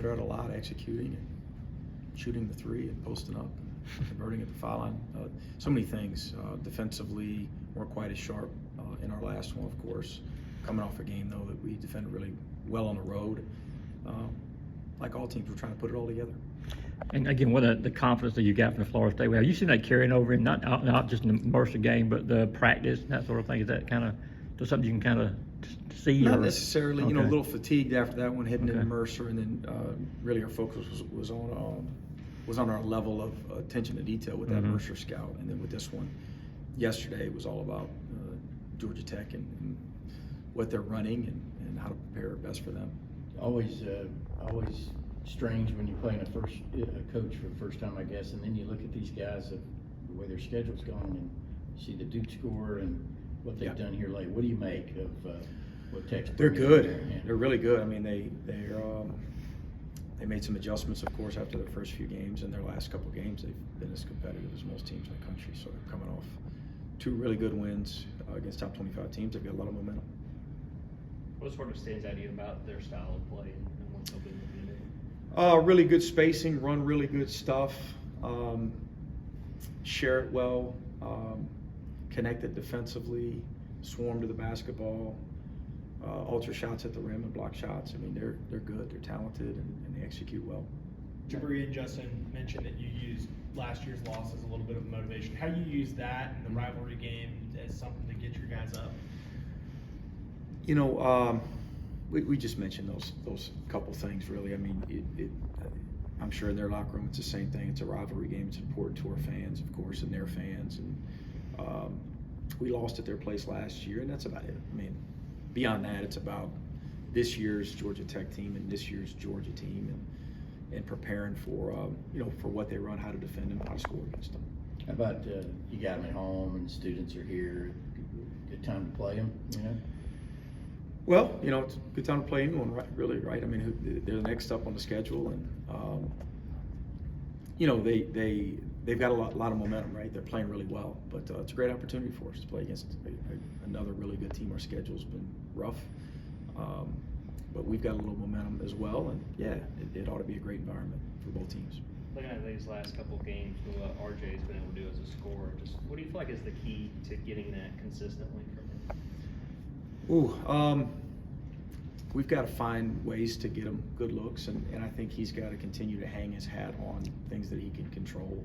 They're out a lot executing and shooting the three and posting up and converting at the foul line. So many things. Defensively, weren't quite as sharp in our last one, of course. Coming off a game, though, that we defended really well on the road. Like all teams, we're trying to put it all together. And again, what the confidence that you got from the Florida State? Well, you seen that carrying over in not just in the Mercer game, but the practice and that sort of thing. Is that kind of something you can kind of see? Not necessarily. Okay. A little fatigued after that one, heading Okay. into Mercer, and then really our focus was on our level of attention to detail with that Mercer scout, and then with this one yesterday, it was all about Georgia Tech and what they're running and how to prepare best for them. Always strange when you're playing a coach for the first time, I guess, and then you look at these guys of the way their schedule's gone and you see the Duke score and what they've done here lately. What do you make of what Tech's? They're good. Yeah. They're really good. I mean, they made some adjustments, of course, after their first few games. In their last couple of games, they've been as competitive as most teams in the country. So they're coming off 2 really good wins against top 25 teams. They've got a lot of momentum. What sort of stands out to you about their style of play and what they'll be looking to do? Really good spacing, run really good stuff, share it well, connected defensively, swarm to the basketball, ultra shots at the rim and block shots. I mean, they're good, they're talented, and they execute well. Jabari and Justin mentioned that you used last year's loss as a little bit of motivation. How do you use that in the rivalry game as something to get your guys up? We just mentioned those couple things, really. I mean, I'm sure in their locker room it's the same thing. It's a rivalry game. It's important to our fans, of course, and their fans. And we lost at their place last year, and that's about it. I mean, beyond that, it's about this year's Georgia Tech team and this year's Georgia team, and preparing for for what they run, how to defend them, how to score against them. How about you got them at home and students are here? Good time to play them, Well, it's a good time to play anyone, right? I mean, they're the next up on the schedule, and they've got a lot of momentum, right? They're playing really well, but it's a great opportunity for us to play against another really good team. Our schedule's been rough, but we've got a little momentum as well, and yeah, it ought to be a great environment for both teams. Looking at these last couple of games, what RJ's been able to do as a scorer, just what do you feel like is the key to getting that consistently from him? We've got to find ways to get him good looks, and I think he's got to continue to hang his hat on things that he can control,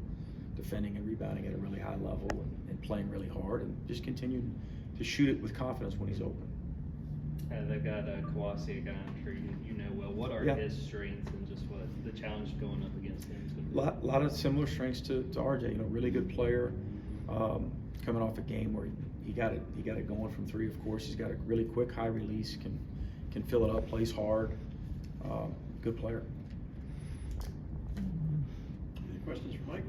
defending and rebounding at a really high level, and playing really hard, and just continue to shoot it with confidence when he's open. They've got Kawasi, a guy I'm sure you know well. What are his strengths and just what the challenge going up against him is going to be? A lot of similar strengths to RJ. Really good player, coming off a game where he got it going from 3. Of course, he's got a really quick high release, can fill it up, plays hard. Good player. Any questions for Mike?